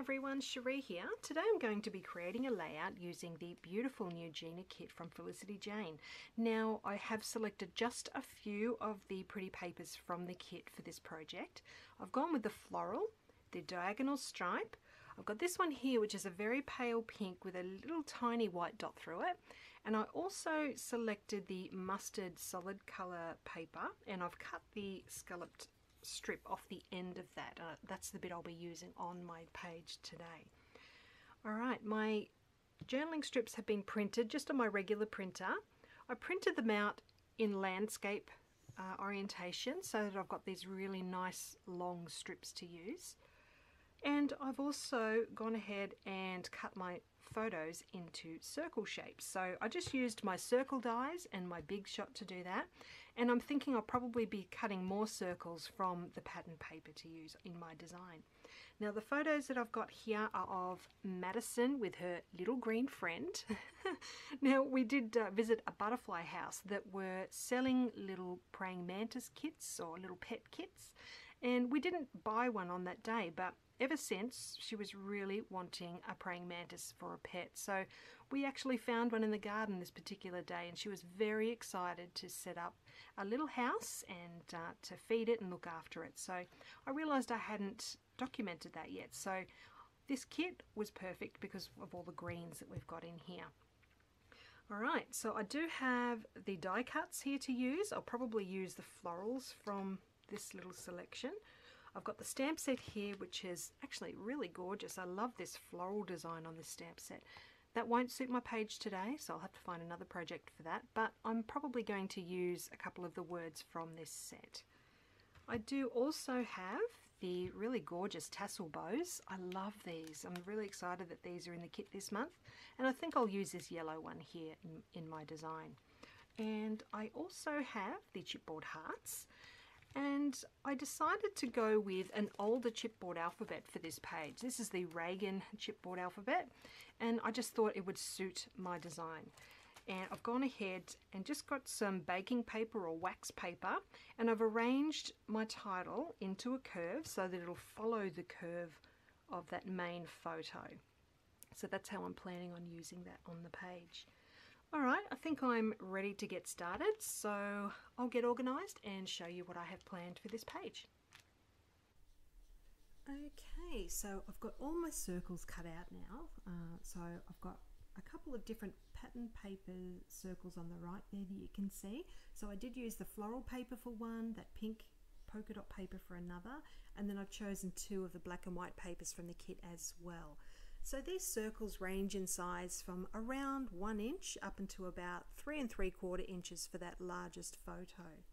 everyone, Sheree here. Today I'm going to be creating a layout using the beautiful new Jeana Kit from Felicity Jane. Now I have selected just a few of the pretty papers from the kit for this project. I've gone with the floral, the diagonal stripe. I've got this one here which is a very pale pink with a little tiny white dot through it, and I also selected the mustard solid colour paper and I've cut the scalloped strip off the end of that. That's the bit I'll be using on my page today. Alright, my journaling strips have been printed just on my regular printer. I printed them out in landscape orientation so that I've got these really nice long strips to use. And I've also gone ahead and cut my photos into circle shapes. So I just used my circle dies and my Big Shot to do that. And I'm thinking I'll probably be cutting more circles from the pattern paper to use in my design. Now the photos that I've got here are of Madison with her little green friend. Now we did visit a butterfly house that were selling little praying mantis kits or little pet kits. And we didn't buy one on that day, but ever since, she was really wanting a praying mantis for a pet. So we actually found one in the garden this particular day, and she was very excited to set up a little house and to feed it and look after it. So I realized I hadn't documented that yet. So this kit was perfect because of all the greens that we've got in here. Alright, so I do have the die cuts here to use. I'll probably use the florals from this little selection. I've got the stamp set here, which is actually really gorgeous. I love this floral design on this stamp set. That won't suit my page today, so I'll have to find another project for that, but I'm probably going to use a couple of the words from this set. I do also have the really gorgeous tassel bows. I love these. I'm really excited that these are in the kit this month, and I think I'll use this yellow one here in my design. And I also have the chipboard hearts. And I decided to go with an older chipboard alphabet for this page. This is the Reagan chipboard alphabet, and I just thought it would suit my design. And I've gone ahead and just got some baking paper or wax paper, and I've arranged my title into a curve so that it'll follow the curve of that main photo. So that's how I'm planning on using that on the page. Alright, I think I'm ready to get started, so I'll get organised and show you what I have planned for this page. Okay, so I've got all my circles cut out now. So I've got a couple of different pattern paper circles on the right there that you can see. So I did use the floral paper for one, that pink polka dot paper for another, and then I've chosen two of the black and white papers from the kit as well. So these circles range in size from around 1 inch up into about 3 3/4 inches for that largest photo.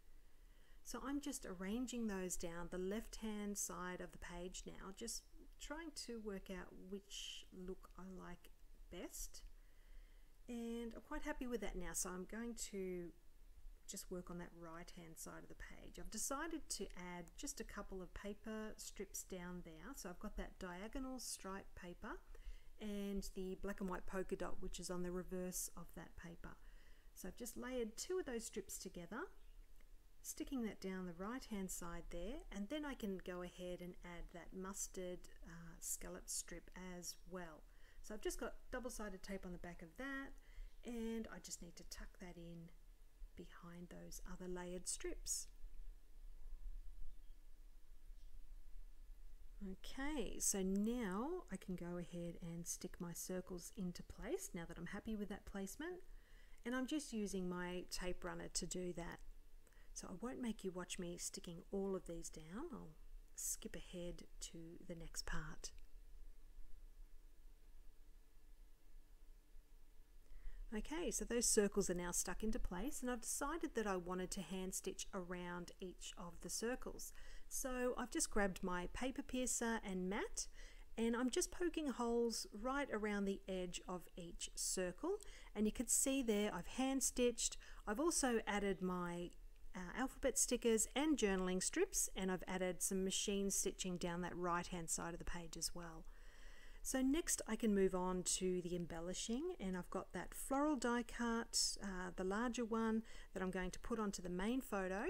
So I'm just arranging those down the left hand side of the page now, just trying to work out which look I like best. And I'm quite happy with that now, so I'm going to just work on that right hand side of the page. I've decided to add just a couple of paper strips down there. So I've got that diagonal stripe paper and the black and white polka dot, which is on the reverse of that paper. So I've just layered two of those strips together, sticking that down the right hand side there, and then I can go ahead and add that mustard scallop strip as well. So I've just got double-sided tape on the back of that, and I just need to tuck that in behind those other layered strips. Okay, so now I can go ahead and stick my circles into place now that I'm happy with that placement, and I'm just using my tape runner to do that. So I won't make you watch me sticking all of these down. I'll skip ahead to the next part. Okay, so those circles are now stuck into place, and I've decided that I wanted to hand stitch around each of the circles. So I've just grabbed my paper piercer and mat, and I'm just poking holes right around the edge of each circle, and you can see there I've hand stitched. I've also added my alphabet stickers and journaling strips, and I've added some machine stitching down that right hand side of the page as well. So next I can move on to the embellishing, and I've got that floral die cut, the larger one, that I'm going to put onto the main photo,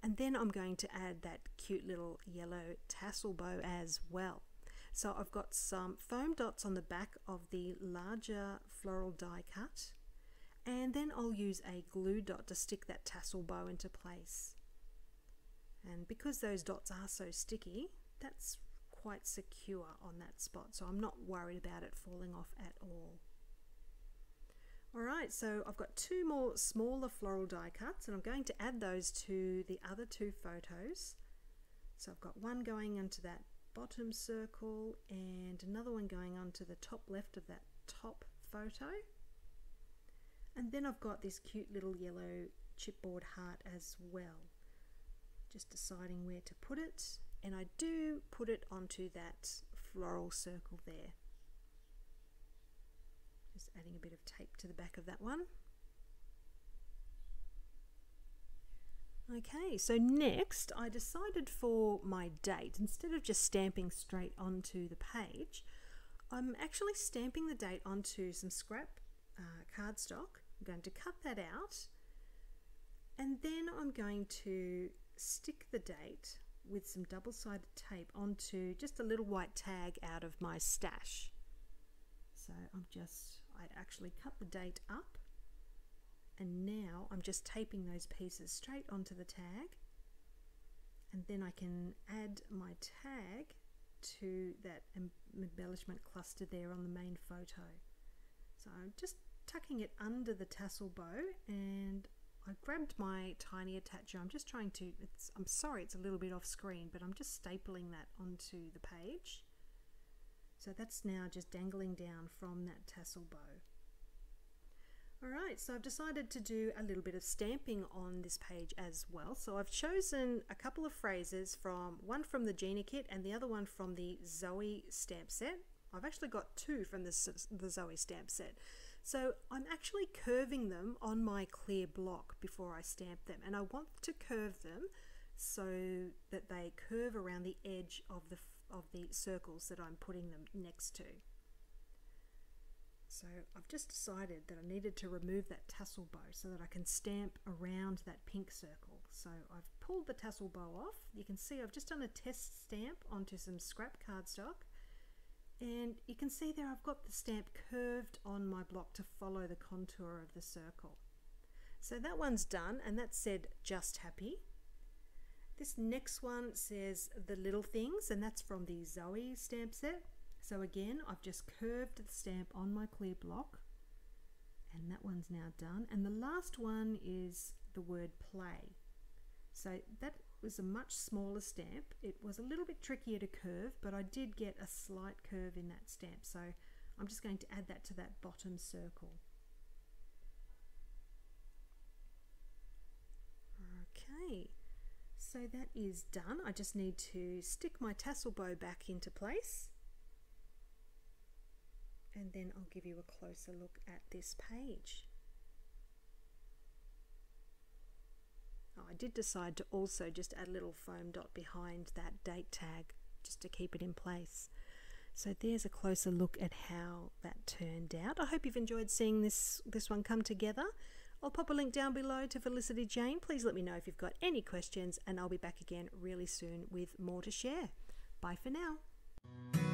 and then I'm going to add that cute little yellow tassel bow as well. So I've got some foam dots on the back of the larger floral die cut, and then I'll use a glue dot to stick that tassel bow into place. And because those dots are so sticky, that's quite secure on that spot, so I'm not worried about it falling off at all. Alright, so I've got two more smaller floral die cuts, and I'm going to add those to the other two photos. So I've got one going into that bottom circle and another one going onto the top left of that top photo. And then I've got this cute little yellow chipboard heart as well. Just deciding where to put it, and I do put it onto that floral circle there. Just adding a bit of tape to the back of that one. Okay, so next I decided for my date, instead of just stamping straight onto the page, I'm actually stamping the date onto some scrap cardstock. I'm going to cut that out, and then I'm going to stick the date with some double-sided tape onto just a little white tag out of my stash. So I actually cut the date up, and now I'm just taping those pieces straight onto the tag, and then I can add my tag to that embellishment cluster there on the main photo. So I'm just tucking it under the tassel bow, and I grabbed my tiny attacher. I'm just trying to, I'm sorry it's a little bit off screen, but I'm just stapling that onto the page. So that's now just dangling down from that tassel bow. Alright, so I've decided to do a little bit of stamping on this page as well. So I've chosen a couple of phrases, one from the Jeana Kit and the other one from the Zoe stamp set. I've actually got two from the Zoe stamp set. So I'm actually curving them on my clear block before I stamp them, and I want to curve them so that they curve around the edge of the circles that I'm putting them next to. So I've just decided that I needed to remove that tassel bow so that I can stamp around that pink circle. So I've pulled the tassel bow off. You can see I've just done a test stamp onto some scrap cardstock, and you can see there I've got the stamp curved on my block to follow the contour of the circle. So that one's done, and that said "just happy." This next one says "the little things," and that's from the Zoe stamp set. So again, I've just curved the stamp on my clear block, and that one's now done. And the last one is the word "play." So that was a much smaller stamp. It was a little bit trickier to curve, but I did get a slight curve in that stamp. So I'm just going to add that to that bottom circle. Okay, so that is done. I just need to stick my tassel bow back into place, and then I'll give you a closer look at this page. I did decide to also just add a little foam dot behind that date tag just to keep it in place. So there's a closer look at how that turned out. I hope you've enjoyed seeing this one come together. I'll pop a link down below to Felicity Jane. Please let me know if you've got any questions, and I'll be back again really soon with more to share. Bye for now.